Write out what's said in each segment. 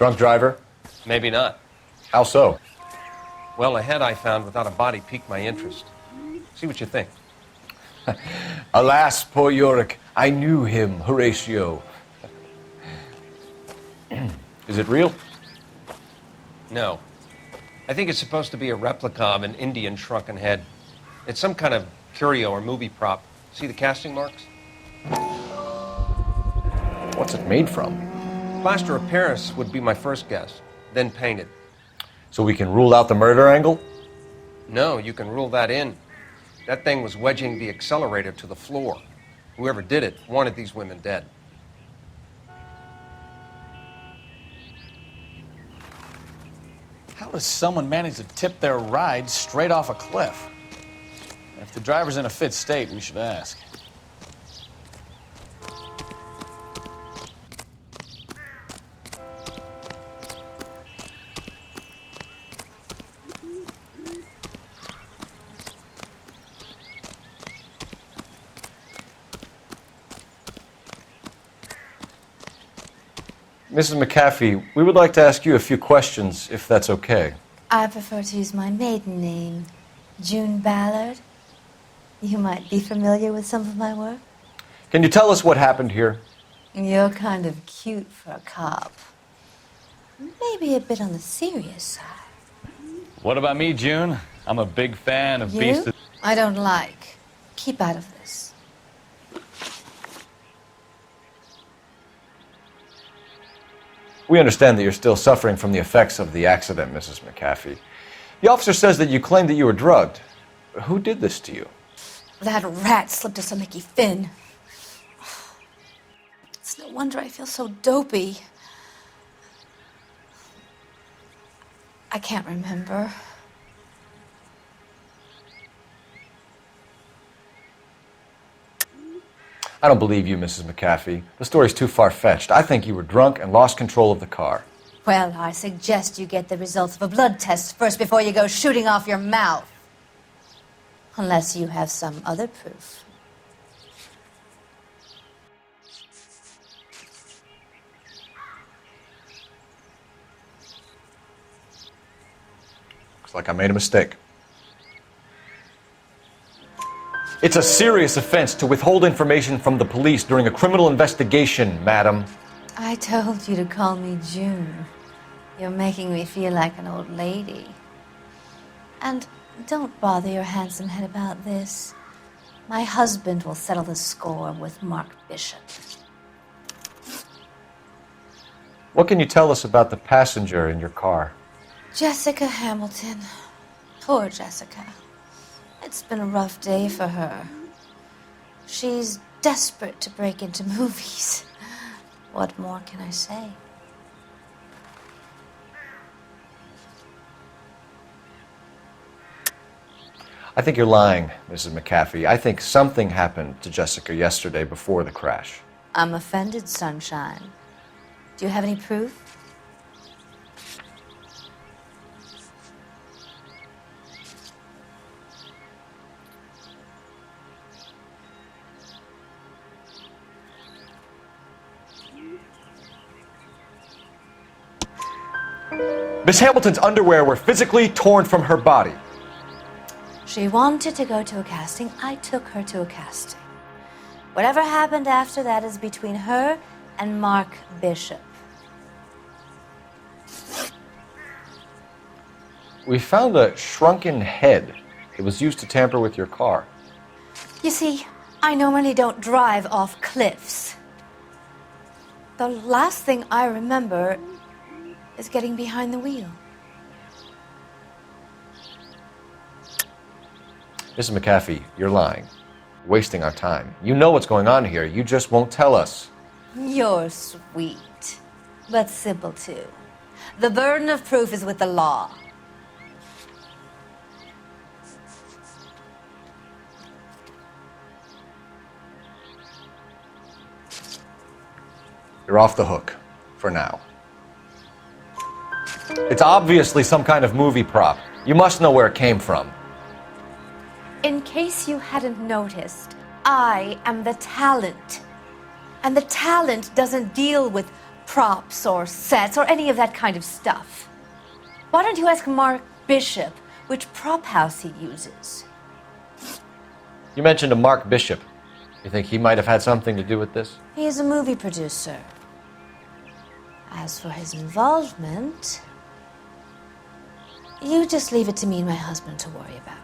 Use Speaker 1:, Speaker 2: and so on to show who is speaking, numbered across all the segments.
Speaker 1: Drunk driver?
Speaker 2: Maybe not.
Speaker 1: How so?
Speaker 2: Well, a head I found without a body piqued my interest. See what you think.
Speaker 1: Alas, poor Yorick. I knew him, Horatio. Is it real?
Speaker 2: No. I think it's supposed to be a replica of an Indian shrunken head. It's some kind of curio or movie prop. See the casting marks?
Speaker 1: What's it made from?
Speaker 2: Plaster of Paris would be my first guess, then painted.
Speaker 1: So we can rule out the murder angle?
Speaker 2: No, you can rule that in. That thing was wedging the accelerator to the floor. Whoever did it wanted these women dead.
Speaker 3: How does someone manage to tip their ride straight off a cliff? If the driver's in a fit state, we should ask.
Speaker 1: Mrs. McAfee, we would like to ask you a few questions, if that's okay.
Speaker 4: I prefer to use my maiden name, June Ballard. You might be familiar with some of my work.
Speaker 1: Can you tell us what happened here?
Speaker 4: You're kind of cute for a cop. Maybe a bit on the serious side.
Speaker 3: What about me, June? I'm a big fan of
Speaker 4: You?
Speaker 3: Beast of...
Speaker 4: I don't like. Keep out of this.
Speaker 1: We understand that you're still suffering from the effects of the accident, Mrs. McAfee. The officer says that you claimed that you were drugged. Who did this to you?
Speaker 4: That rat slipped us a Mickey Finn. It's no wonder I feel so dopey. I can't remember.
Speaker 1: I don't believe you, Mrs. McAfee. The story's too far-fetched. I think you were drunk and lost control of the car.
Speaker 4: Well, I suggest you get the results of a blood test first before you go shooting off your mouth. Unless you have some other proof.
Speaker 1: Looks like I made a mistake. It's a serious offense to withhold information from the police during a criminal investigation, madam.
Speaker 4: I told you to call me June. You're making me feel like an old lady. And don't bother your handsome head about this. My husband will settle the score with Mark Bishop.
Speaker 1: What can you tell us about the passenger in your car?
Speaker 4: Jessica Hamilton. Poor Jessica. It's been a rough day for her. She's desperate to break into movies. What more can I say?
Speaker 1: I think you're lying, Mrs. McAfee. I think something happened to Jessica yesterday before the crash.
Speaker 4: I'm offended, Sunshine. Do you have any proof?
Speaker 1: Miss Hamilton's underwear were physically torn from her body.
Speaker 4: She wanted to go to a casting. I took her to a casting. Whatever happened after that is between her and Mark Bishop.
Speaker 1: We found a shrunken head. It was used to tamper with your car.
Speaker 4: You see, I normally don't drive off cliffs. The last thing I remember is getting behind the wheel.
Speaker 1: Mrs. McAfee, you're lying. Wasting our time. You know what's going on here. You just won't tell us.
Speaker 4: You're sweet, but simple too. The burden of proof is with the law.
Speaker 1: You're off the hook. For now. It's obviously some kind of movie prop. You must know where it came from.
Speaker 4: In case you hadn't noticed, I am the talent. And the talent doesn't deal with props or sets or any of that kind of stuff. Why don't you ask Mark Bishop which prop house he uses?
Speaker 1: You mentioned a Mark Bishop. You think he might have had something to do with this?
Speaker 4: He is a movie producer. As for his involvement, you just leave it to me and my husband to worry about.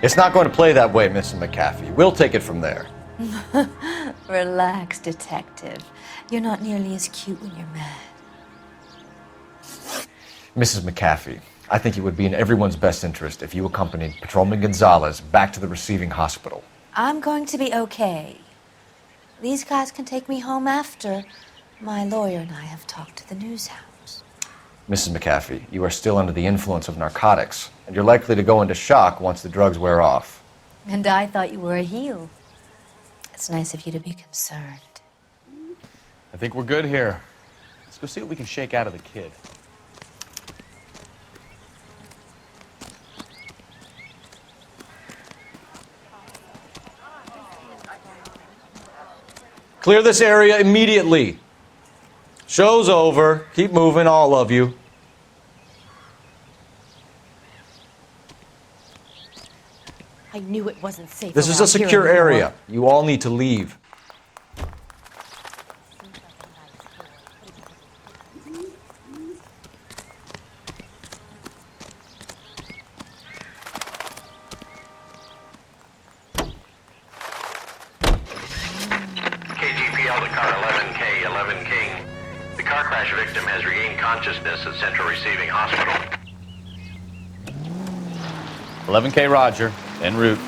Speaker 1: It's not going to play that way, Mrs. McAfee. We'll take it from there.
Speaker 4: Relax, detective. You're not nearly as cute when you're mad.
Speaker 1: Mrs. McAfee, I think it would be in everyone's best interest if you accompanied Patrolman Gonzalez back to the receiving hospital.
Speaker 4: I'm going to be okay. These guys can take me home after my lawyer and I have talked to the news house.
Speaker 1: Mrs. McAfee, you are still under the influence of narcotics, and you're likely to go into shock once the drugs wear off.
Speaker 4: And I thought you were a heel. It's nice of you to be concerned.
Speaker 3: I think we're good here. Let's go see what we can shake out of the kid.
Speaker 1: Clear this area immediately. Show's over. Keep moving, all of you.
Speaker 5: I knew it wasn't safe.
Speaker 1: This is a secure area. You all need to leave.
Speaker 6: KGPL to car 11K, 11 King. The car crash victim has regained consciousness at Central Receiving Hospital.
Speaker 3: 11K Roger, en route.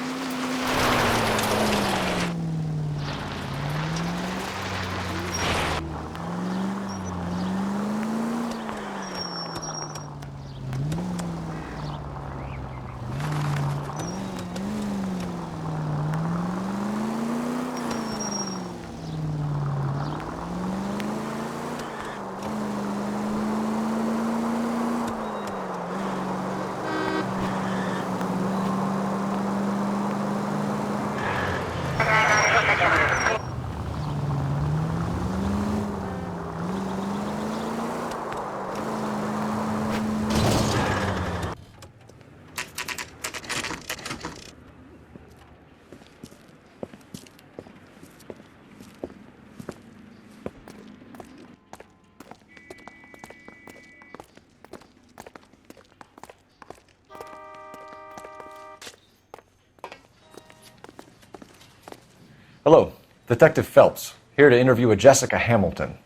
Speaker 1: Hello, Detective Phelps, here to interview a Jessica Hamilton.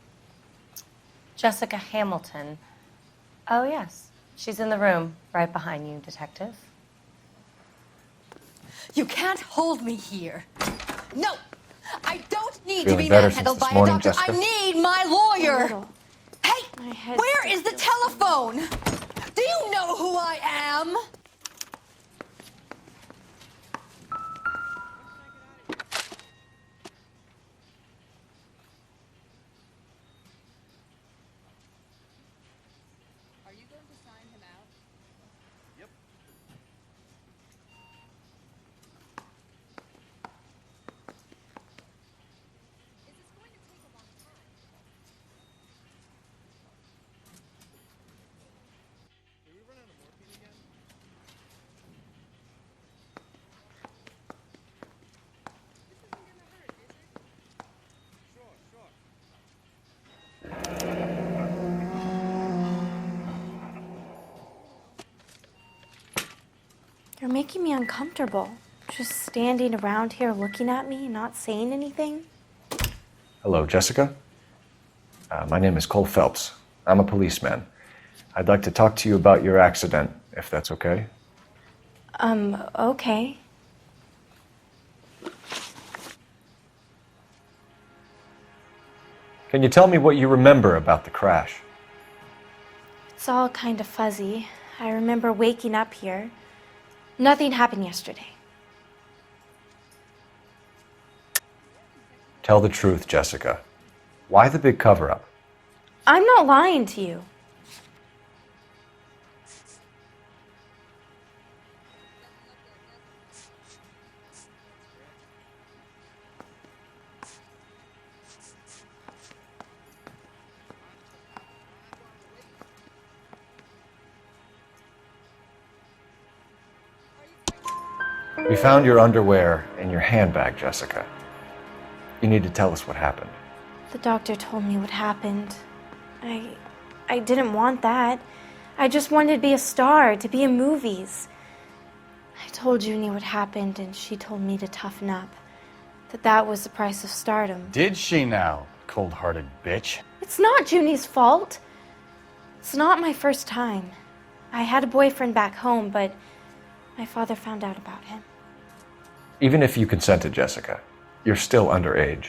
Speaker 5: Jessica Hamilton. Oh, yes. She's in the room right behind you, Detective.
Speaker 4: You can't hold me here. No! I don't need to
Speaker 1: Feeling
Speaker 4: be
Speaker 1: better
Speaker 4: manhandled
Speaker 1: since
Speaker 4: by
Speaker 1: this
Speaker 4: a
Speaker 1: morning,
Speaker 4: doctor.
Speaker 1: Jessica?
Speaker 4: I need my lawyer. Hey,
Speaker 5: My head
Speaker 4: where is the telephone? Do you know who I am?
Speaker 7: You're making me uncomfortable. Just standing around here looking at me, not saying anything.
Speaker 1: Hello, Jessica. My name is Cole Phelps. I'm a policeman. I'd like to talk to you about your accident, if that's okay.
Speaker 7: Okay.
Speaker 1: Can you tell me what you remember about the crash?
Speaker 7: It's all kind of fuzzy. I remember waking up here. Nothing happened yesterday.
Speaker 1: Tell the truth, Jessica. Why the big cover-up?
Speaker 7: I'm not lying to you.
Speaker 1: We found your underwear in your handbag, Jessica. You need to tell us what happened.
Speaker 7: The doctor told me what happened. I didn't want that. I just wanted to be a star, to be in movies. I told Junie what happened, and she told me to toughen up. That was the price of stardom.
Speaker 3: Did she now, cold-hearted bitch?
Speaker 7: It's not Junie's fault. It's not my first time. I had a boyfriend back home, but my father found out about him.
Speaker 1: Even if you consented, Jessica, you're still underage.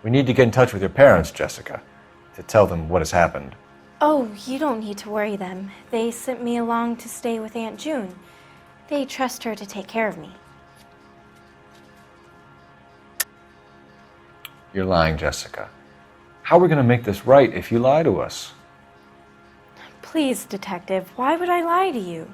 Speaker 1: We need to get in touch with your parents, Jessica, to tell them what has happened.
Speaker 7: Oh, you don't need to worry them. They sent me along to stay with Aunt June. They trust her to take care of me.
Speaker 1: You're lying, Jessica. How are we going to make this right if you lie to us?
Speaker 7: Please, Detective, why would I lie to you?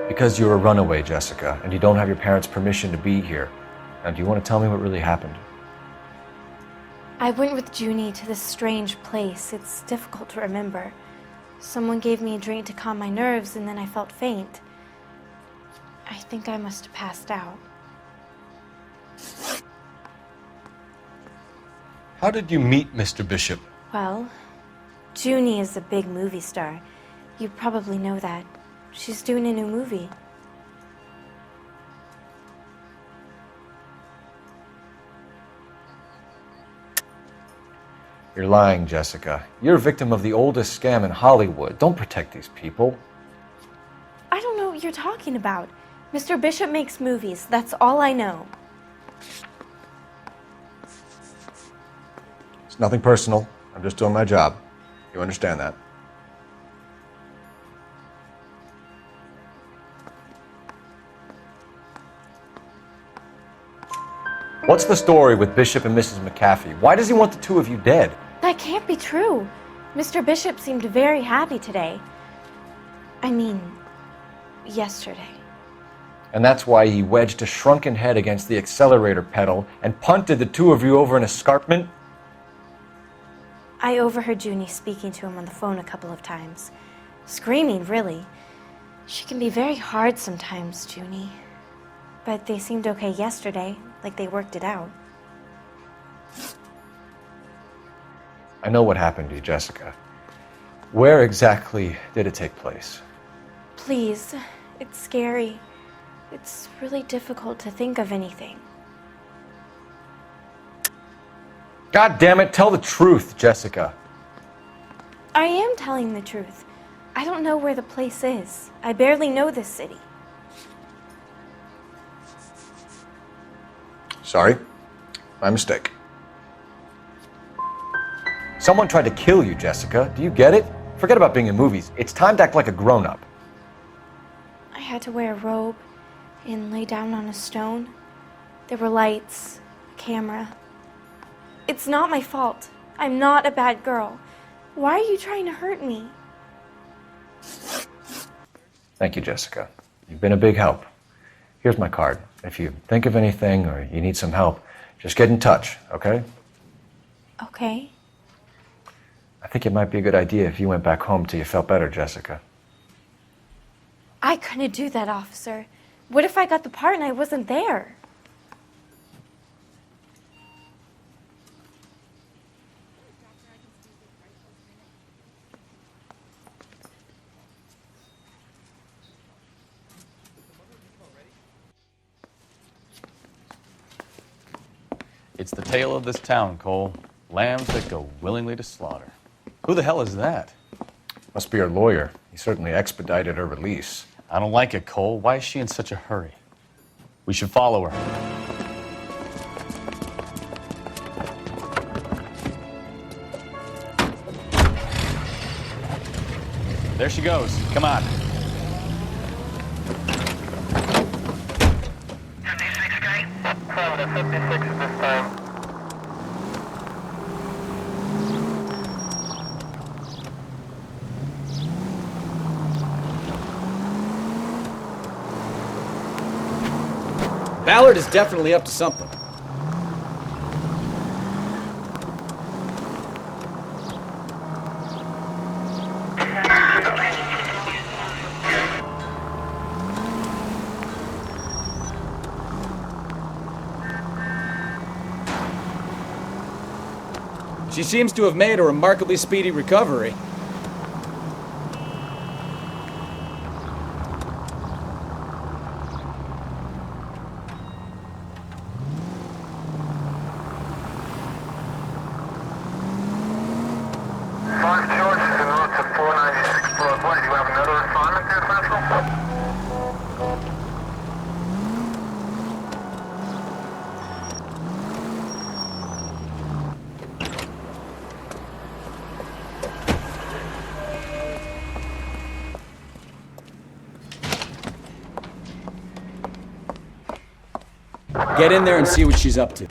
Speaker 1: Because you're a runaway, Jessica, and you don't have your parents' permission to be here. Now, do you want to tell me what really happened?
Speaker 7: I went with Junie to this strange place. It's difficult to remember. Someone gave me a drink to calm my nerves, and then I felt faint. I think I must have passed out.
Speaker 1: How did you meet Mr. Bishop?
Speaker 7: Well, Junie is a big movie star. You probably know that. She's doing a new movie.
Speaker 1: You're lying, Jessica. You're a victim of the oldest scam in Hollywood. Don't protect these people.
Speaker 7: I don't know what you're talking about. Mr. Bishop makes movies. That's all I know.
Speaker 1: It's nothing personal. I'm just doing my job. You understand that? What's the story with Bishop and Mrs. McAfee? Why does he want the two of you dead?
Speaker 7: That can't be true. Mr. Bishop seemed very happy today. I mean, yesterday.
Speaker 1: And that's why he wedged a shrunken head against the accelerator pedal and punted the two of you over an escarpment?
Speaker 7: I overheard Junie speaking to him on the phone a couple of times. Screaming, really. She can be very hard sometimes, Junie. But they seemed okay yesterday, like they worked it out.
Speaker 1: I know what happened to you, Jessica. Where exactly did it take place?
Speaker 7: Please, it's scary. It's really difficult to think of anything.
Speaker 1: God damn it, tell the truth, Jessica.
Speaker 7: I am telling the truth. I don't know where the place is. I barely know this city.
Speaker 1: Sorry. My mistake. Someone tried to kill you, Jessica. Do you get it? Forget about being in movies. It's time to act like a grown-up.
Speaker 7: I had to wear a robe and lay down on a stone. There were lights, a camera. It's not my fault. I'm not a bad girl. Why are you trying to hurt me?
Speaker 1: Thank you, Jessica. You've been a big help. Here's my card. If you think of anything or you need some help, just get in touch, okay?
Speaker 7: Okay.
Speaker 1: I think it might be a good idea if you went back home till you felt better, Jessica.
Speaker 7: I couldn't do that, officer. What if I got the part and I wasn't there?
Speaker 3: It's the tale of this town, Cole. Lambs that go willingly to slaughter. Who the hell is that?
Speaker 1: Must be her lawyer. He certainly expedited her release.
Speaker 3: I don't like it, Cole. Why is she in such a hurry? We should follow her. There she goes. Come on.
Speaker 6: 56K?
Speaker 8: 56 at this time.
Speaker 9: Ballard is definitely up to something. She seems to have made a remarkably speedy recovery. Get in there and see what she's up to.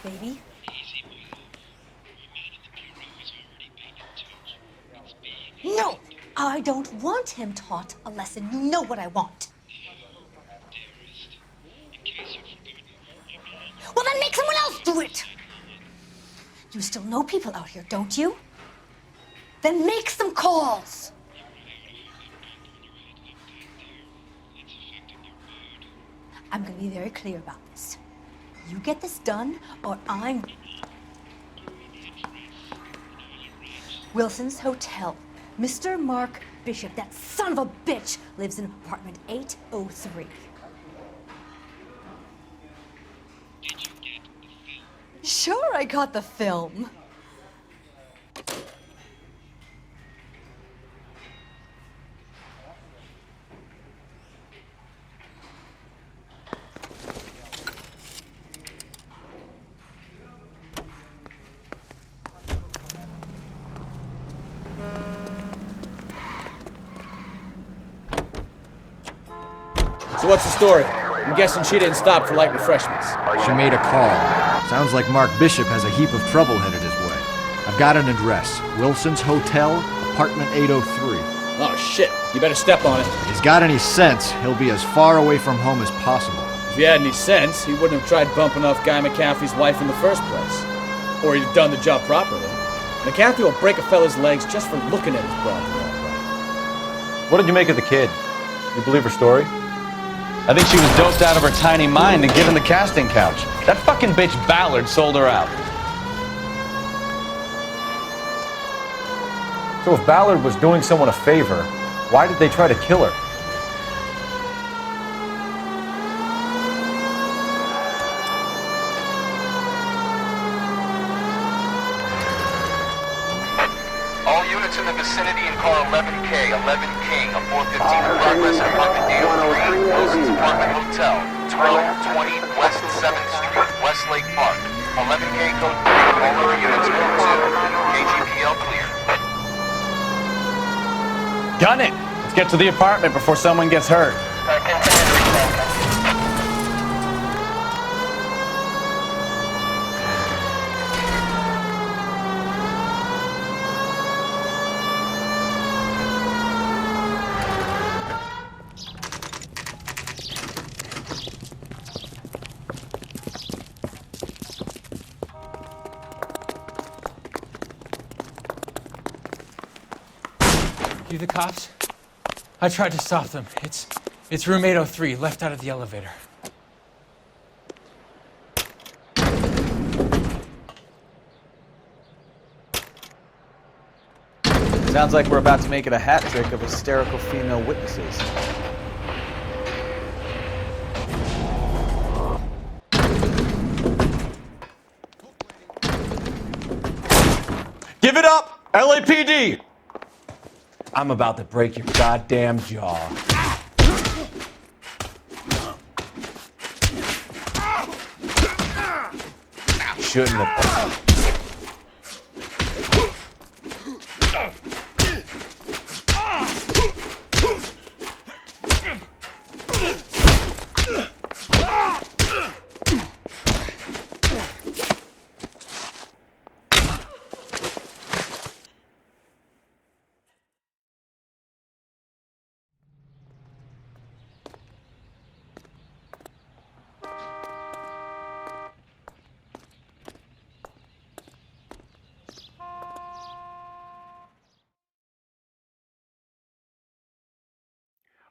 Speaker 4: Baby? No! I don't want him taught a lesson. You know what I want. Well, then make someone else do it! You still know people out here, don't you? Then make some calls! I'm gonna be very clear about this. You get this done, or I'm... Wilson's Hotel. Mr. Mark Bishop, that son of a bitch, lives in apartment 803. Sure, I got the film.
Speaker 9: So what's the story? I'm guessing she didn't stop for light refreshments.
Speaker 1: She made a call. Sounds like Mark Bishop has a heap of trouble headed his way. I've got an address. Wilson's Hotel, apartment 803.
Speaker 9: Oh shit, you better step on it.
Speaker 1: If he's got any sense, he'll be as far away from home as possible.
Speaker 9: If he had any sense, he wouldn't have tried bumping off Guy McAffee's wife in the first place. Or he'd have done the job properly. McAfee will break a fella's legs just for looking at his broad.
Speaker 1: What did you make of the kid? You believe her story?
Speaker 3: I think she was doped out of her tiny mind and given the casting couch. That fucking bitch Ballard sold her out.
Speaker 1: So if Ballard was doing someone a favor, why did they try to kill her?
Speaker 8: All units in the vicinity in car 11K, 11 King, a 415 in progress at apartment 803, Wilson's Apartment Hotel, 1220 West 7th Street, Westlake Park. 11K code 3, all other units code 2. KGPL clear.
Speaker 3: Gun it! Let's get to the apartment before someone gets hurt.
Speaker 10: You the cops? I tried to stop them. It's room 803, left out of the elevator.
Speaker 3: Sounds like we're about to make it a hat trick of hysterical female witnesses.
Speaker 1: Give it up, LAPD!
Speaker 3: I'm about to break your goddamn jaw. Shouldn't have.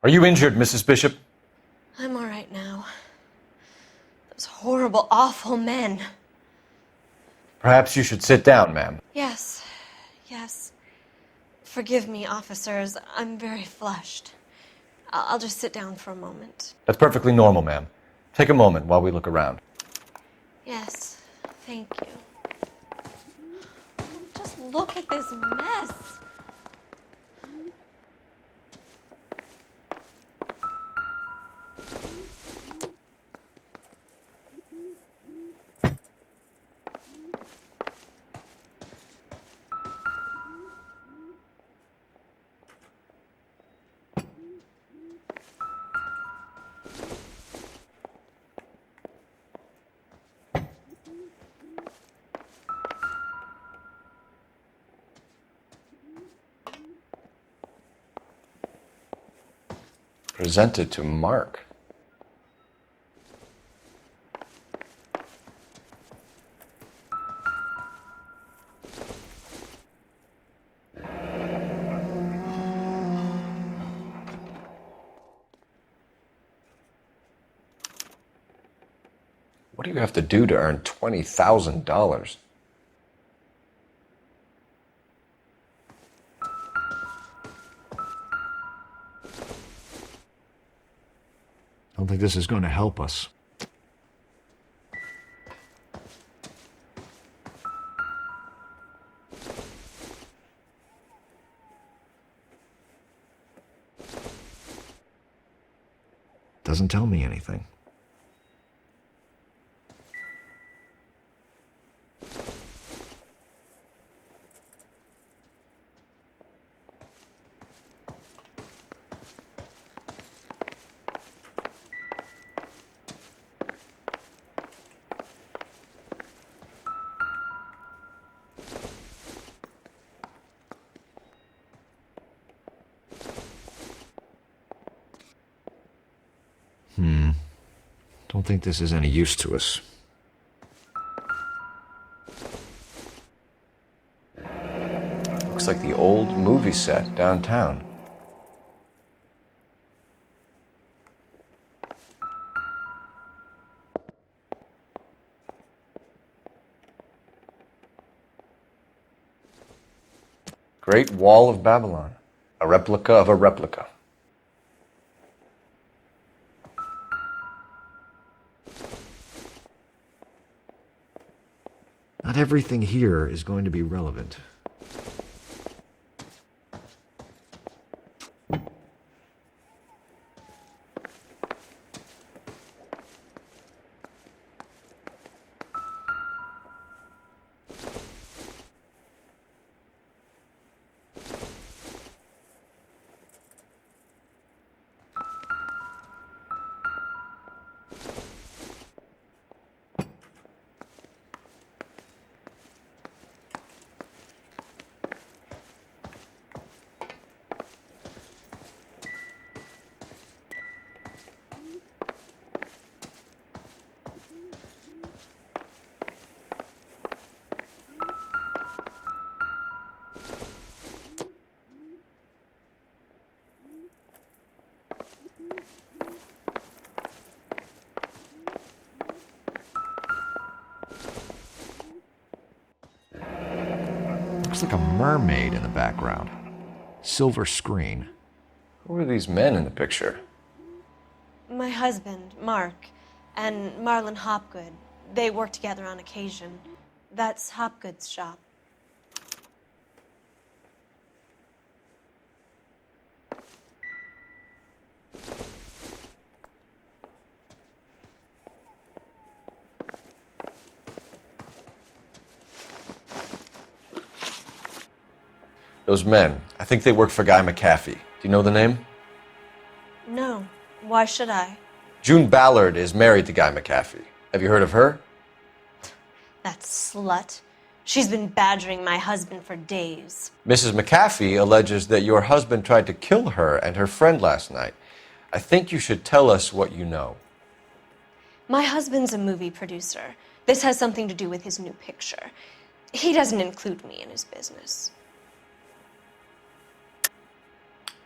Speaker 1: Are you injured, Mrs. Bishop?
Speaker 5: I'm all right now. Those horrible, awful men.
Speaker 1: Perhaps you should sit down, ma'am.
Speaker 5: Yes. Forgive me, officers. I'm very flushed. I'll just sit down for a moment.
Speaker 1: That's perfectly normal, ma'am. Take a moment while we look around.
Speaker 5: Yes, thank you. Just look at this mess.
Speaker 1: Presented to Mark. What do you have to do to earn $20,000?
Speaker 11: I don't think this is going to help us. Doesn't tell me anything. Don't think this is any use to us.
Speaker 1: Looks like the old movie set downtown. Great Wall of Babylon. A replica of a replica.
Speaker 11: Not everything here is going to be relevant. Looks like a mermaid in the background. Silver screen.
Speaker 1: Who are these men in the picture?
Speaker 12: My husband, Mark, and Marlon Hopgood. They work together on occasion. That's Hopgood's shop.
Speaker 1: Those men, I think they work for Guy McAfee. Do you know the name?
Speaker 12: No. Why should I?
Speaker 1: June Ballard is married to Guy McAfee. Have you heard of her?
Speaker 12: That slut. She's been badgering my husband for days.
Speaker 1: Mrs. McAfee alleges that your husband tried to kill her and her friend last night. I think you should tell us what you know.
Speaker 12: My husband's a movie producer. This has something to do with his new picture. He doesn't include me in his business.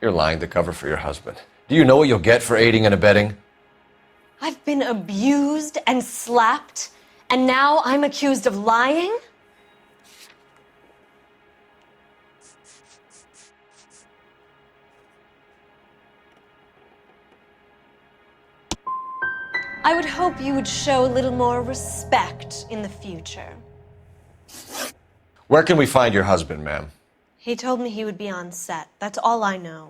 Speaker 1: You're lying to cover for your husband. Do you know what you'll get for aiding and abetting?
Speaker 12: I've been abused and slapped, and now I'm accused of lying? I would hope you would show a little more respect in the future.
Speaker 1: Where can we find your husband, ma'am?
Speaker 12: He told me he would be on set. That's all I know.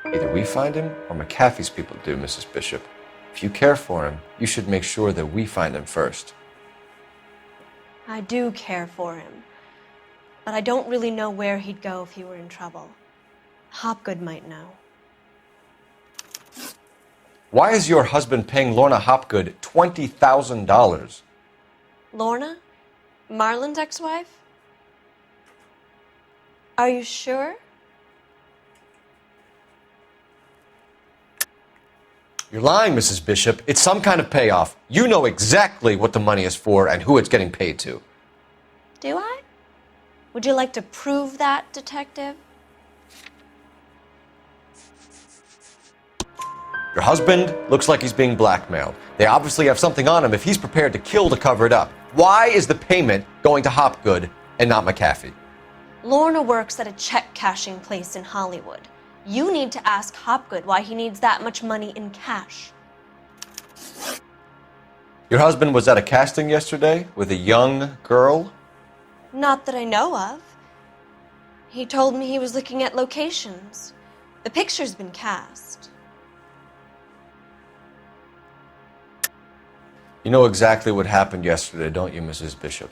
Speaker 1: Either we find him or McAfee's people do, Mrs. Bishop. If you care for him, you should make sure that we find him first.
Speaker 12: I do care for him, but I don't really know where he'd go if he were in trouble. Hopgood might know.
Speaker 1: Why is your husband paying Lorna Hopgood $20,000?
Speaker 12: Lorna? Marlon's ex-wife? Are you sure?
Speaker 1: You're lying, Mrs. Bishop. It's some kind of payoff. You know exactly what the money is for and who it's getting paid to.
Speaker 12: Do I? Would you like to prove that, detective?
Speaker 1: Your husband looks like he's being blackmailed. They obviously have something on him if he's prepared to kill to cover it up. Why is the payment going to Hopgood and not McAfee?
Speaker 12: Lorna works at a check-cashing place in Hollywood. You need to ask Hopgood why he needs that much money in cash.
Speaker 1: Your husband was at a casting yesterday with a young girl?
Speaker 12: Not that I know of. He told me he was looking at locations. The picture's been cast.
Speaker 1: You know exactly what happened yesterday, don't you, Mrs. Bishop?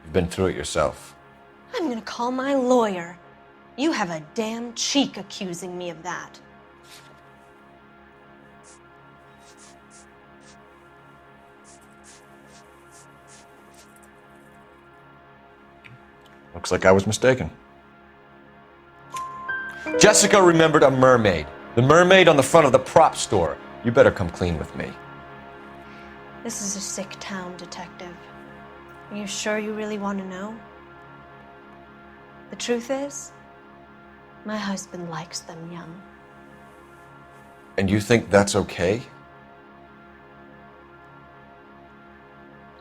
Speaker 1: You've been through it yourself.
Speaker 12: I'm gonna call my lawyer. You have a damn cheek accusing me of that.
Speaker 1: Looks like I was mistaken. Jessica remembered a mermaid. The mermaid on the front of the prop store. You better come clean with me.
Speaker 12: This is a sick town, detective. Are you sure you really want to know? The truth is, my husband likes them young.
Speaker 1: And you think that's okay?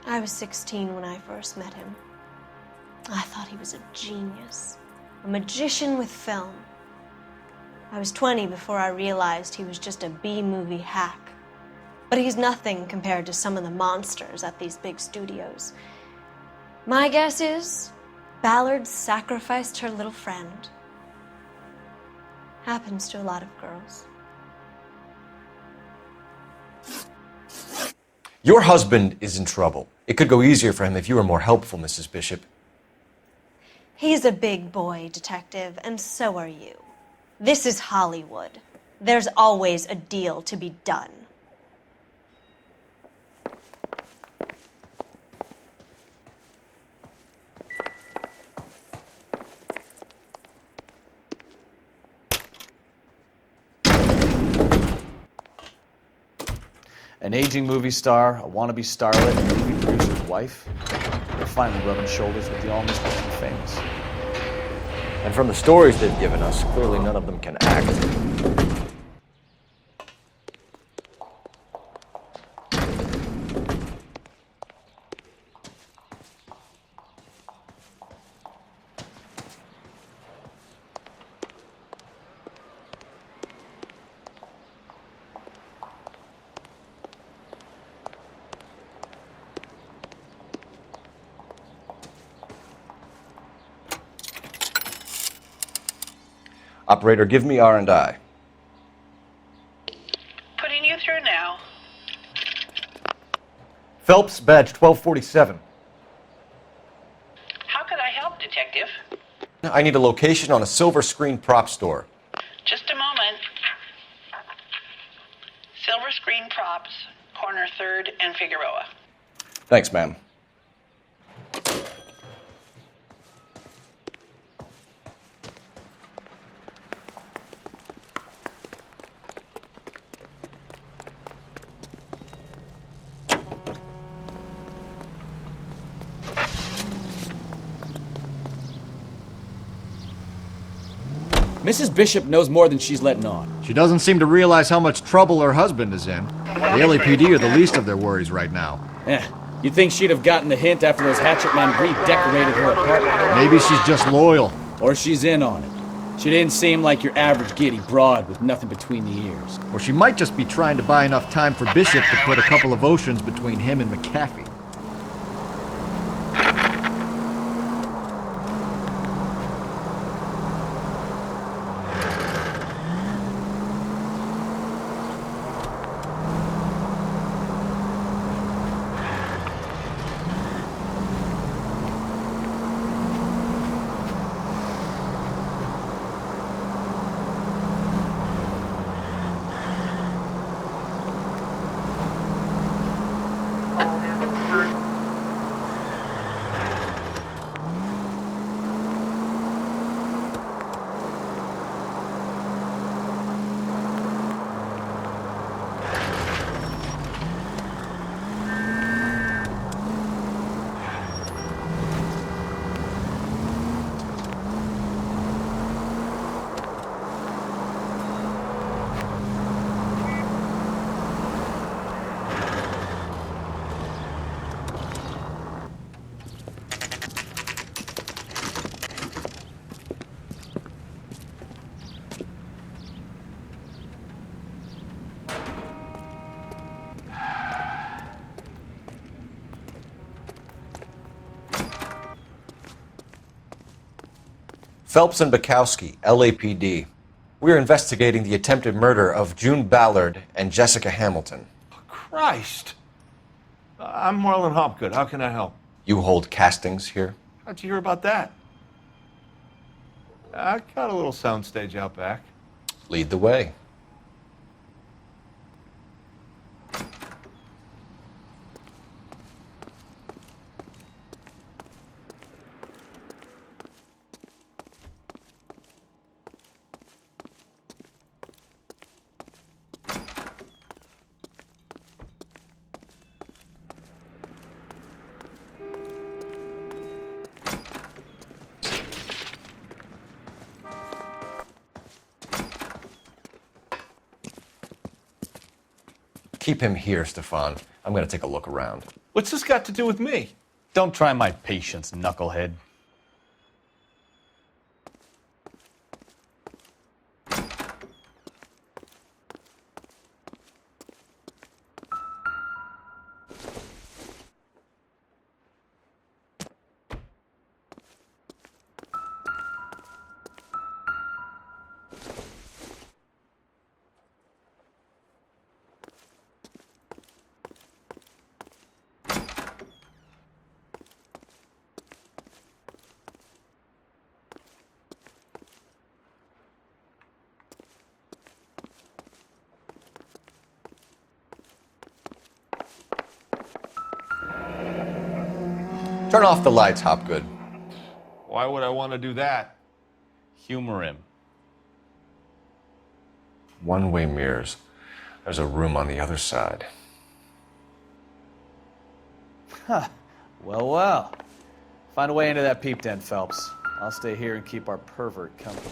Speaker 12: I was 16 when I first met him. I thought he was a genius, a magician with film. I was 20 before I realized he was just a B-movie hack. But he's nothing compared to some of the monsters at these big studios. My guess is Ballard sacrificed her little friend. Happens to a lot of girls.
Speaker 1: Your husband is in trouble. It could go easier for him if you were more helpful, Mrs. Bishop.
Speaker 12: He's a big boy, detective, and so are you. This is Hollywood. There's always a deal to be done.
Speaker 3: An aging movie star, a wannabe starlet, and a movie producer's wife. They're finally rubbing shoulders with the almost famous.
Speaker 1: And from the stories they've given us, clearly none of them can act. Operator, give me R&I.
Speaker 13: Putting you through now.
Speaker 1: Phelps, badge 1247.
Speaker 13: How could I help, Detective?
Speaker 1: I need a location on a silver screen prop store.
Speaker 13: Just a moment. Silver Screen Props, corner 3rd and Figueroa.
Speaker 1: Thanks, ma'am.
Speaker 9: Mrs. Bishop knows more than she's letting on.
Speaker 11: She doesn't seem to realize how much trouble her husband is in. The LAPD are the least of their worries right now.
Speaker 9: You'd think she'd have gotten the hint after those hatchet men redecorated her apartment.
Speaker 11: Maybe she's just loyal.
Speaker 9: Or she's in on it. She didn't seem like your average giddy broad with nothing between the ears.
Speaker 11: Or she might just be trying to buy enough time for Bishop to put a couple of oceans between him and McAfee.
Speaker 1: Phelps and Bukowski, LAPD. We're investigating the attempted murder of June Ballard and Jessica Hamilton.
Speaker 14: Christ! I'm Marlon Hopgood. How can I help?
Speaker 1: You hold castings here?
Speaker 14: How'd you hear about that? I got a little soundstage out back.
Speaker 1: Lead the way. Keep him here, Stefan. I'm going to take a look around.
Speaker 14: What's this got to do with me?
Speaker 3: Don't try my patience, knucklehead.
Speaker 1: Turn off the lights, Hopgood.
Speaker 14: Why would I want to do that?
Speaker 3: Humor him.
Speaker 1: One-way mirrors. There's a room on the other side.
Speaker 3: Huh. Well. Find a way into that peep den, Phelps. I'll stay here and keep our pervert company.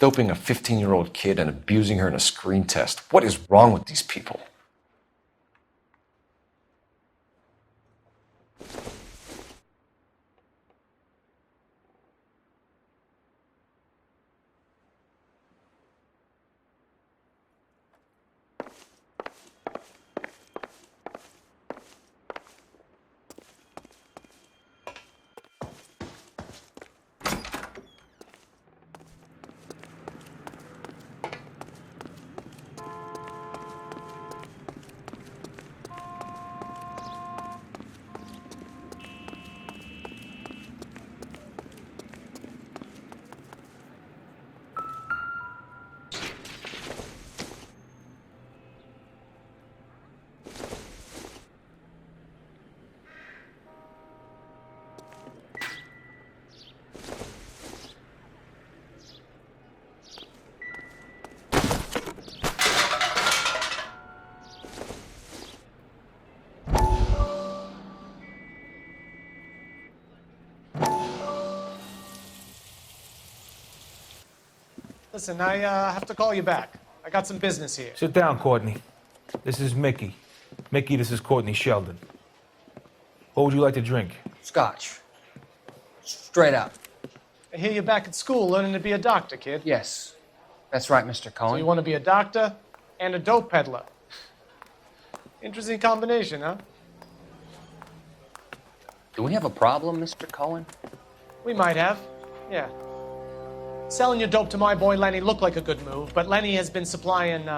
Speaker 1: Doping a 15-year-old kid and abusing her in a screen test. What is wrong with these people?
Speaker 15: Listen, I have to call you back. I got some business here.
Speaker 16: Sit down, Courtney. This is Mickey. Mickey, this is Courtney Sheldon. What would you like to drink?
Speaker 17: Scotch. Straight up.
Speaker 15: I hear you're back at school learning to be a doctor, kid.
Speaker 17: Yes. That's right, Mr. Cohen.
Speaker 15: So you want to be a doctor and a dope peddler. Interesting combination, huh?
Speaker 17: Do we have a problem, Mr. Cohen?
Speaker 15: We might have, yeah. Selling your dope to my boy Lenny looked like a good move, but Lenny has been supplying,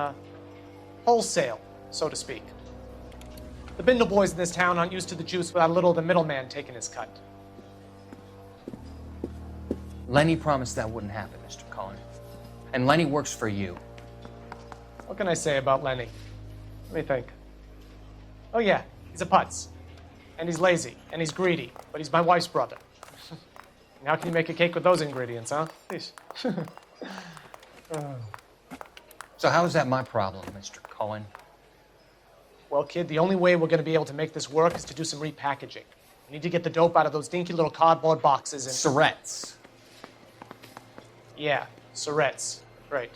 Speaker 15: wholesale, so to speak. The Bindle boys in this town aren't used to the juice without a little of the middleman taking his cut.
Speaker 17: Lenny promised that wouldn't happen, Mr. Cohen. And Lenny works for you.
Speaker 15: What can I say about Lenny? Let me think. Oh yeah, he's a putz. And he's lazy, and he's greedy, but he's my wife's brother. And how can you make a cake with those ingredients, huh? Please.
Speaker 17: So how is that my problem, Mr. Cohen?
Speaker 15: Well, kid, the only way we're going to be able to make this work is to do some repackaging. We need to get the dope out of those dinky little cardboard boxes and...
Speaker 17: Surrettes.
Speaker 15: Yeah, Surrettes. Right.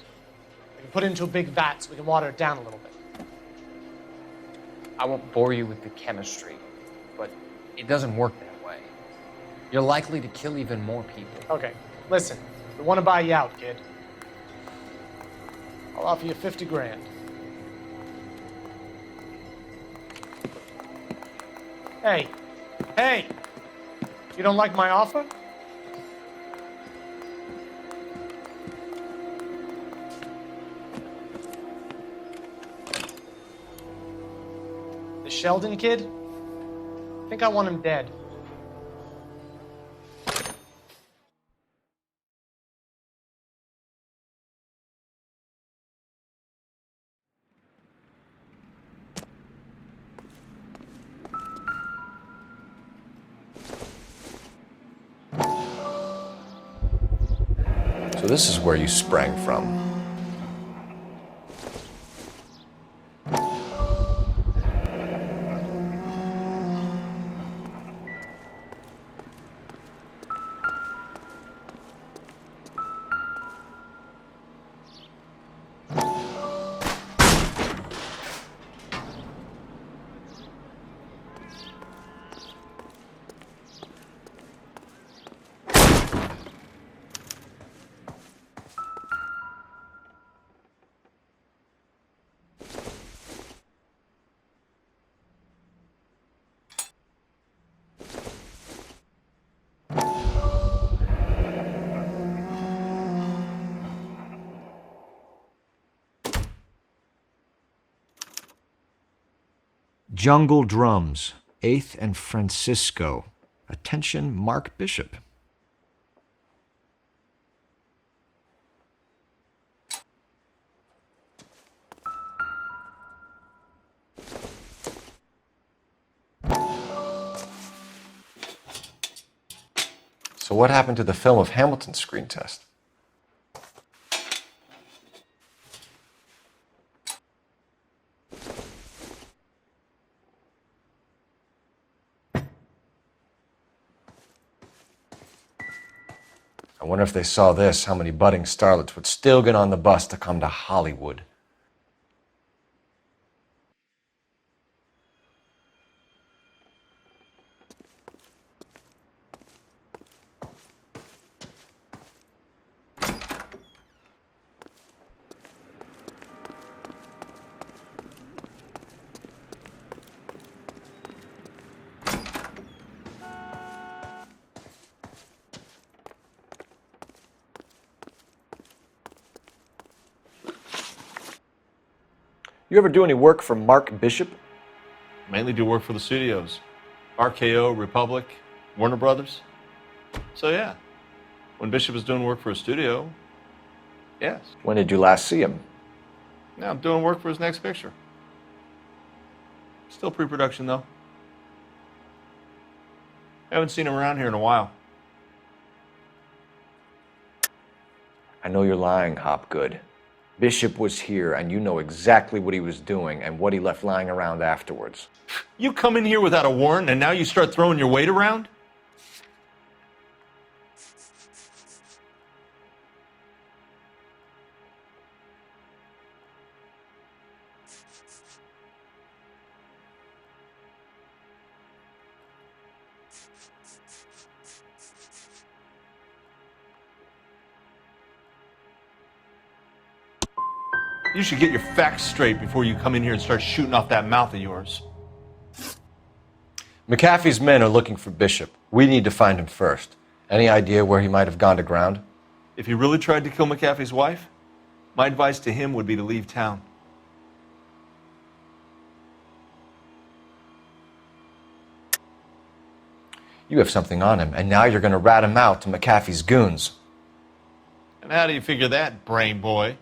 Speaker 15: We can put it into a big vat so we can water it down a little bit.
Speaker 17: I won't bore you with the chemistry, but it doesn't work that way. You're likely to kill even more people.
Speaker 15: Okay, listen. We want to buy you out, kid. I'll offer you 50 grand. Hey. Hey! You don't like my offer? The Sheldon kid? I think I want him dead.
Speaker 1: So this is where you sprang from.
Speaker 11: Jungle Drums, 8th and Francisco. Attention, Mark Bishop.
Speaker 1: So what happened to the film of Hamilton's screen test? I wonder if they saw this, how many budding starlets would still get on the bus to come to Hollywood. You ever do any work for Mark Bishop?
Speaker 14: Mainly do work for the studios. RKO, Republic, Warner Brothers. So yeah, when Bishop is doing work for a studio, yes.
Speaker 1: When did you last see him?
Speaker 14: Now I'm doing work for his next picture. Still pre-production though. Haven't seen him around here in a while.
Speaker 1: I know you're lying, Hopgood. Bishop was here, and you know exactly what he was doing and what he left lying around afterwards.
Speaker 14: You come in here without a warrant, and now you start throwing your weight around? You should get your facts straight before you come in here and start shooting off that mouth of yours.
Speaker 1: McAffee's men are looking for Bishop. We need to find him first. Any idea where he might have gone to ground?
Speaker 14: If he really tried to kill McAffee's wife, my advice to him would be to leave town.
Speaker 1: You have something on him, and now you're going to rat him out to McAffee's goons.
Speaker 14: And how do you figure that, brain boy?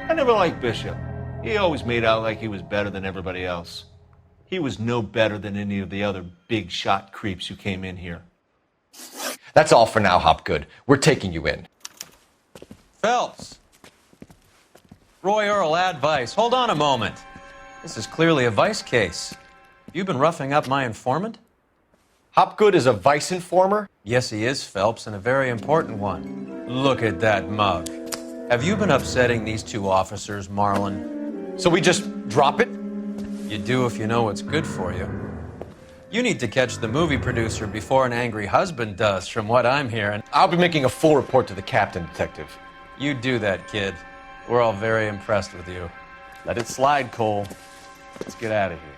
Speaker 14: I never liked Bishop. He always made out like he was better than everybody else. He was no better than any of the other big shot creeps who came in here.
Speaker 1: That's all for now, Hopgood. We're taking you in.
Speaker 18: Phelps! Roy Earl, advice. Hold on a moment. This is clearly a vice case. You've been roughing up my informant?
Speaker 1: Hopgood is a vice informer?
Speaker 18: Yes, he is, Phelps, and a very important one. Look at that mug. Have you been upsetting these two officers, Marlin?
Speaker 1: So we just drop it?
Speaker 18: You do if you know what's good for you. You need to catch the movie producer before an angry husband does, from what I'm hearing.
Speaker 1: I'll be making a full report to the captain, Detective.
Speaker 18: You do that, kid. We're all very impressed with you.
Speaker 3: Let it slide, Cole. Let's get out of here.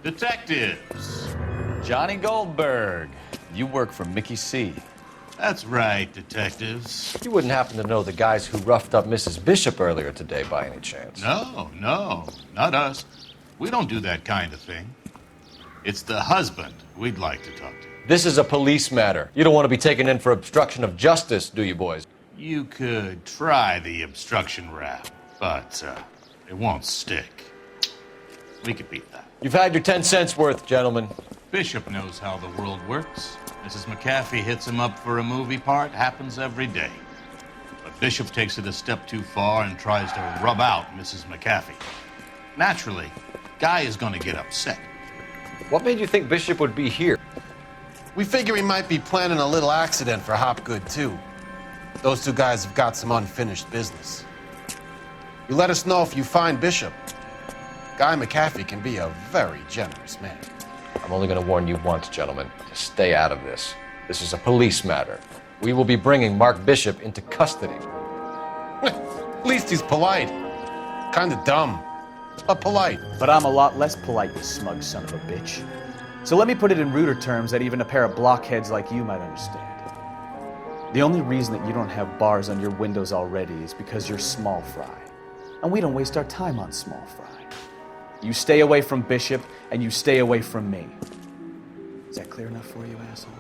Speaker 19: Detectives.
Speaker 3: Johnny Goldberg. You work for Mickey C.
Speaker 19: That's right, detectives.
Speaker 1: You wouldn't happen to know the guys who roughed up Mrs. Bishop earlier today by any chance?
Speaker 19: No, not us. We don't do that kind of thing. It's the husband we'd like to talk to.
Speaker 1: This is a police matter. You don't want to be taken in for obstruction of justice, do you, boys?
Speaker 19: You could try the obstruction rap, but it won't stick. We could beat that.
Speaker 1: You've had your 10 cents worth, gentlemen.
Speaker 19: Bishop knows how the world works. Mrs. McAfee hits him up for a movie part. Happens every day. But Bishop takes it a step too far and tries to rub out Mrs. McAfee. Naturally, Guy is going to get upset.
Speaker 1: What made you think Bishop would be here?
Speaker 20: We figure he might be planning a little accident for Hopgood, too. Those two guys have got some unfinished business. You let us know if you find Bishop. Guy McAfee can be a very generous man.
Speaker 1: I'm only going to warn you once, gentlemen, to stay out of this. This is a police matter. We will be bringing Mark Bishop into custody.
Speaker 20: At least he's polite. Kind of dumb, but polite.
Speaker 9: But I'm a lot less polite, you smug son of a bitch. So let me put it in ruder terms that even a pair of blockheads like you might understand. The only reason that you don't have bars on your windows already is because you're small fry. And we don't waste our time on small fry. You stay away from Bishop, and you stay away from me. Is that clear enough for you, asshole?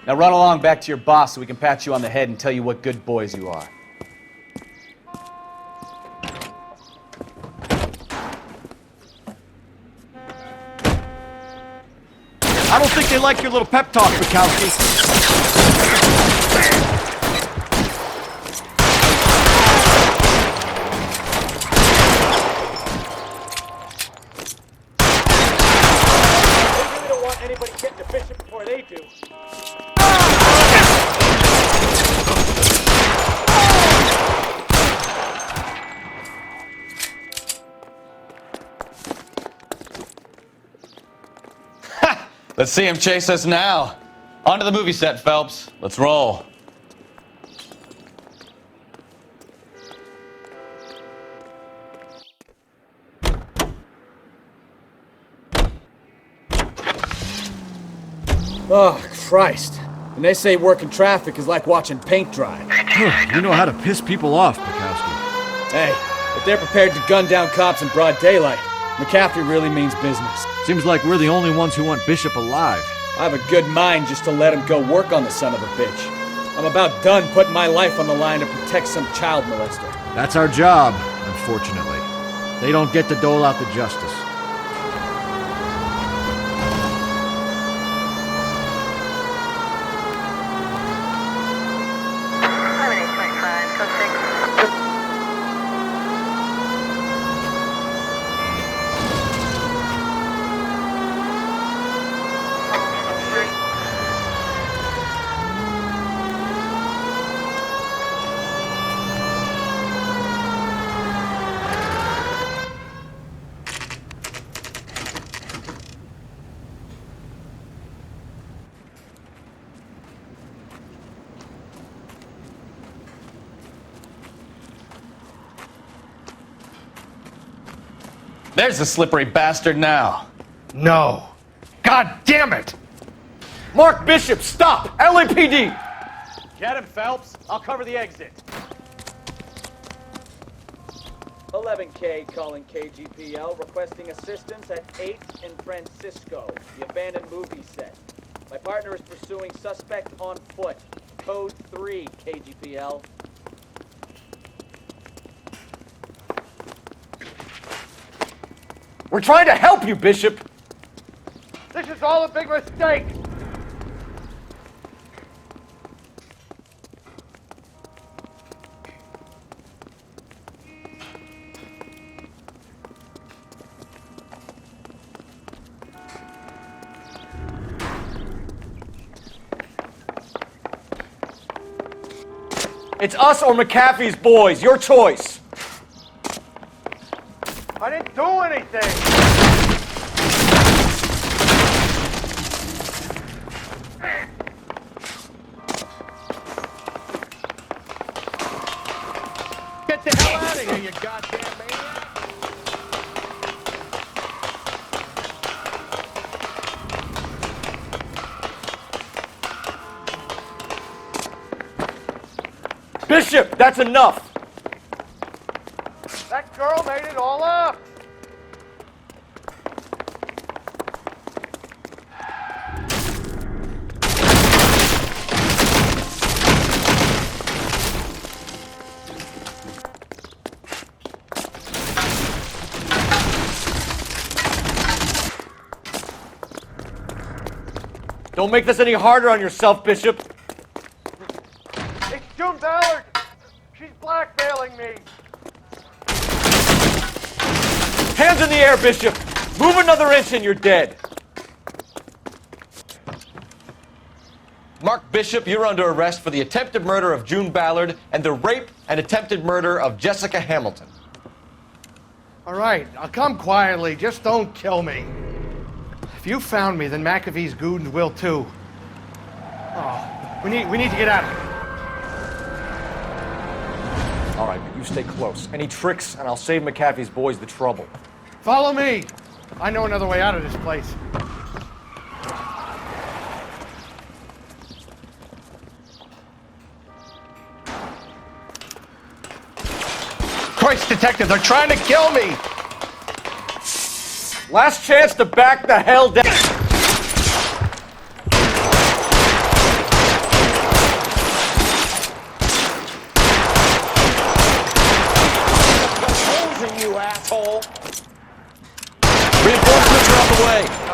Speaker 9: Now run along back to your boss so we can pat you on the head and tell you what good boys you are.
Speaker 11: I don't think they like your little pep talk, Bukowski.
Speaker 3: They really don't want anybody getting to Bishop before they do.
Speaker 10: Let's see him chase us now. On to the movie set, Phelps. Let's roll.
Speaker 3: Oh, Christ. And they say working traffic is like watching paint dry.
Speaker 11: You know how to piss people off, Bukowski.
Speaker 3: Hey, if they're prepared to gun down cops in broad daylight, McAffee really means business.
Speaker 11: Seems like we're the only ones who want Bishop alive.
Speaker 3: I have a good mind just to let him go work on the son of a bitch. I'm about done putting my life on the line to protect some child molester.
Speaker 11: That's our job, unfortunately. They don't get to dole out the justice.
Speaker 10: There's the slippery bastard now.
Speaker 15: No. God damn it!
Speaker 1: Mark Bishop, stop! LAPD!
Speaker 3: Get him, Phelps. I'll cover the exit. 11K calling KGPL, requesting assistance at 8th and Francisco, the abandoned movie set. My partner is pursuing suspect on foot. Code 3, KGPL.
Speaker 1: We're trying to help you, Bishop!
Speaker 15: This is all a big mistake!
Speaker 1: It's us or McAffee's boys, your choice.
Speaker 15: I didn't do anything! Get the hell out of here, you goddamn maniac!
Speaker 1: Bishop, that's enough!
Speaker 15: That girl made it all up!
Speaker 1: Don't make this any harder on yourself, Bishop.
Speaker 15: It's June Ballard! She's blackmailing me!
Speaker 1: Hands in the air, Bishop! Move another inch and you're dead. Mark Bishop, you're under arrest for the attempted murder of June Ballard and the rape and attempted murder of Jessica Hamilton.
Speaker 15: All right, I'll come quietly. Just don't kill me. If you found me, then McAfee's goons will too. Oh, we need to get out of here.
Speaker 1: All right, but you stay close. Any tricks, and I'll save McAfee's boys the trouble.
Speaker 15: Follow me. I know another way out of this place. Christ, detective, they're trying to kill me!
Speaker 1: Last chance to back the hell down.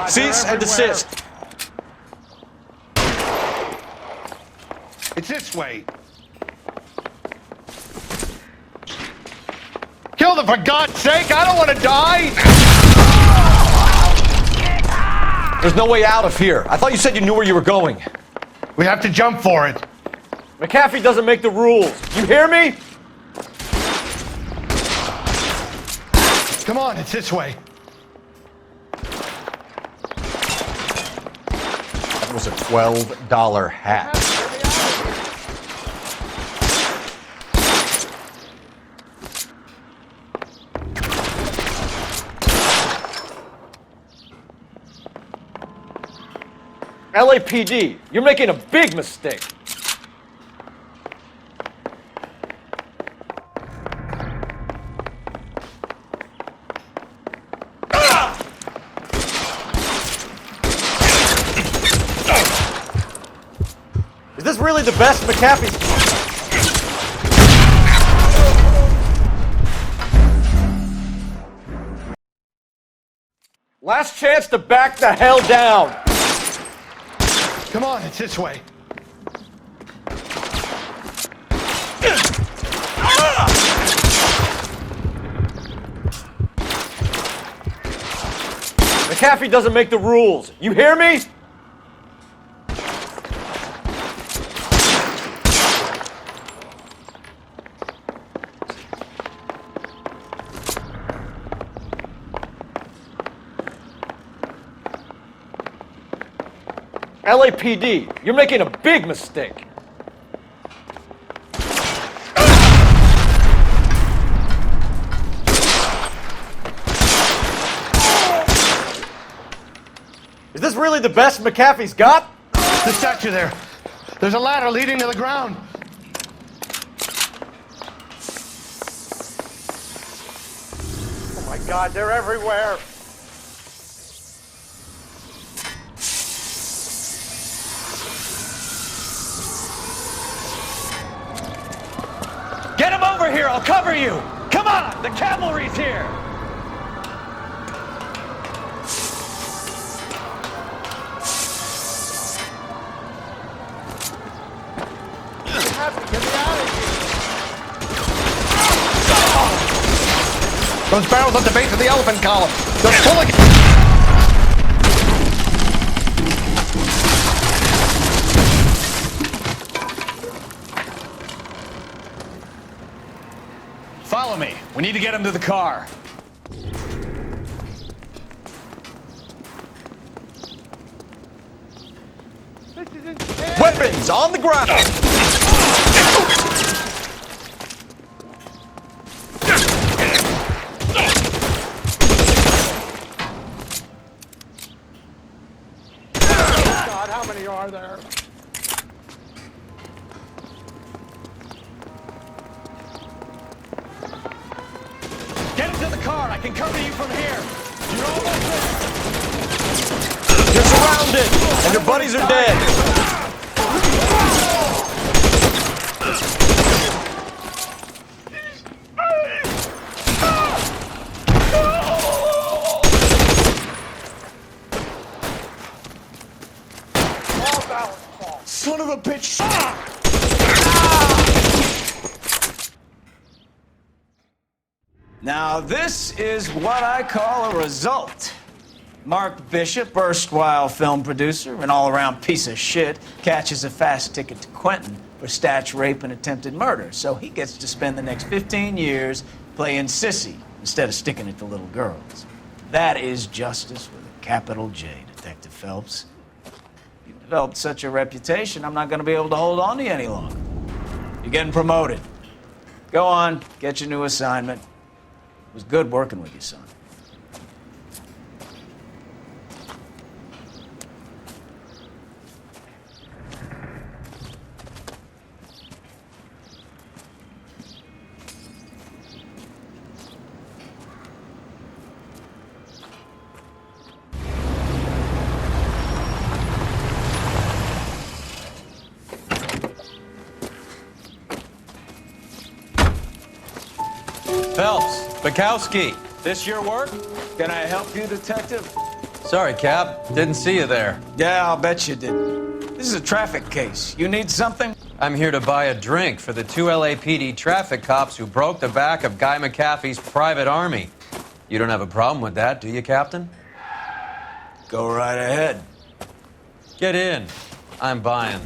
Speaker 1: Cease and desist.
Speaker 19: It's this way.
Speaker 20: Kill them, for God's sake! I don't want to die!
Speaker 1: There's no way out of here. I thought you said you knew where you were going.
Speaker 20: We have to jump for it.
Speaker 1: McAfee doesn't make the rules. You hear me?
Speaker 20: Come on, it's this way.
Speaker 1: That was a $12 hat. LAPD, you're making a big mistake. Is this really the best McAfee's? Last chance to back the hell down.
Speaker 20: Come on, it's this way.
Speaker 1: McAfee doesn't make the rules. You hear me? LAPD, you're making a big mistake. Is this really the best McAfee's got?
Speaker 20: The statue there. There's a ladder leading to the ground. Oh my God, they're everywhere.
Speaker 21: Get him over here, I'll cover you! Come on, the cavalry's here!
Speaker 20: Those barrels at the base of the elephant column. They're pulling.
Speaker 21: Follow me. We need to get him to the car.
Speaker 1: Weapons on the ground!
Speaker 20: God, how many are there?
Speaker 21: Get him to the car. I can cover you from here. You're almost there.
Speaker 1: You're surrounded, and your buddies are dead.
Speaker 21: Son of a bitch!
Speaker 22: Now, this is what I call a result. Mark Bishop, erstwhile film producer and all-around piece of shit, catches a fast ticket to Quentin for statch rape and attempted murder, so he gets to spend the next 15 years playing sissy instead of sticking it to little girls. That is justice with a capital J, Detective Phelps. You've developed such a reputation, I'm not going to be able to hold on to you any longer. You're getting promoted. Go on, get your new assignment. It was good working with you, son.
Speaker 18: Phelps, Bukowski, this your work? Can I help you, Detective? Sorry, Cap. Didn't see you there.
Speaker 22: Yeah, I'll bet you did. This is a traffic case. You need something?
Speaker 18: I'm here to buy a drink for the 2 LAPD traffic cops who broke the back of Guy McAfee's private army. You don't have a problem with that, do you, Captain?
Speaker 22: Go right ahead.
Speaker 18: Get in. I'm buying.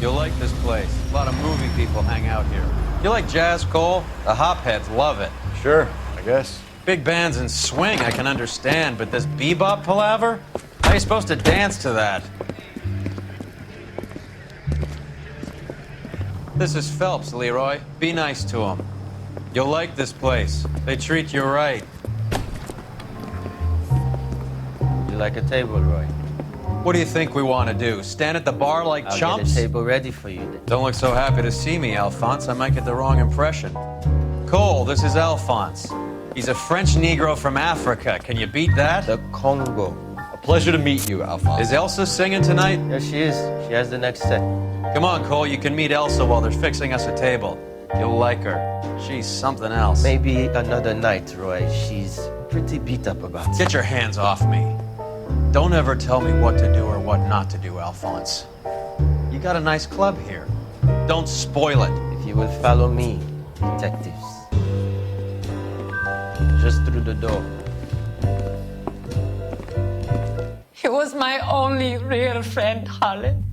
Speaker 18: You'll like this place. A lot of movie people hang out here. You like jazz, Cole? The hopheads love it.
Speaker 1: Sure, I guess.
Speaker 18: Big bands and swing I can understand, but this bebop palaver? How are you supposed to dance to that? This is Phelps, Leroy. Be nice to him. You'll like this place. They treat you right.
Speaker 2: You like a table, Roy?
Speaker 18: What do you think we want to do? Stand at the bar like
Speaker 2: I'll
Speaker 18: chumps?
Speaker 2: get a table ready for you then.
Speaker 18: Don't look so happy to see me, Alphonse. I might get the wrong impression. Cole, this is Alphonse. He's a French Negro from Africa. Can you beat that?
Speaker 2: The Congo.
Speaker 1: A pleasure to meet you, Alphonse.
Speaker 18: Is Elsa singing tonight?
Speaker 2: Yes, she is. She has the next set.
Speaker 18: Come on, Cole. You can meet Elsa while they're fixing us a table. You'll like her. She's something else.
Speaker 2: Maybe another night, Roy. She's pretty beat up about it.
Speaker 18: Get your hands off me. Don't ever tell me what to do or what not to do, Alphonse. You got a nice club here. Don't spoil it.
Speaker 2: If you will follow me, detectives. Just through the door.
Speaker 7: He was my only real friend, Harlan.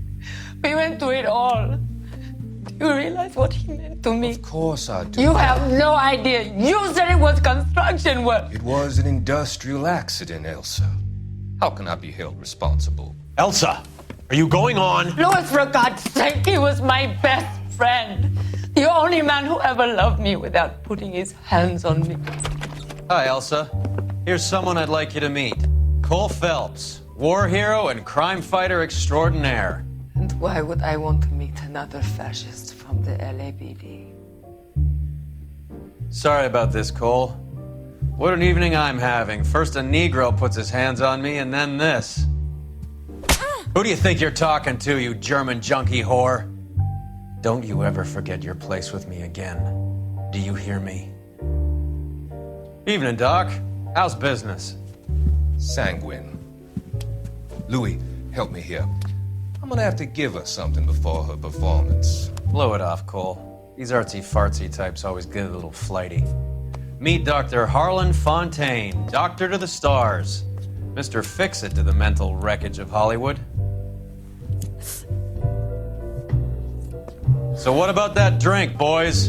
Speaker 7: We went through it all. Do you realize what he meant to me?
Speaker 23: Of course I do.
Speaker 7: You have no idea. You said it was construction work.
Speaker 23: It was an industrial accident, Elsa. How can I be held responsible?
Speaker 21: Elsa, are you going on?
Speaker 7: Louis, for God's sake, he was my best friend. The only man who ever loved me without putting his hands on me.
Speaker 18: Hi, Elsa. Here's someone I'd like you to meet. Cole Phelps, war hero and crime fighter extraordinaire.
Speaker 7: And why would I want to meet another fascist from the LAPD?
Speaker 18: Sorry about this, Cole. What an evening I'm having. First a Negro puts his hands on me, and then this. Who do you think you're talking to, you German junkie whore? Don't you ever forget your place with me again. Do you hear me? Evening, Doc. How's business?
Speaker 23: Sanguine. Louis, help me here. I'm gonna have to give her something before her performance.
Speaker 18: Blow it off, Cole. These artsy-fartsy types always get a little flighty. Meet Dr. Harlan Fontaine, doctor to the stars. Mr. Fix-It to the mental wreckage of Hollywood. So what about that drink, boys?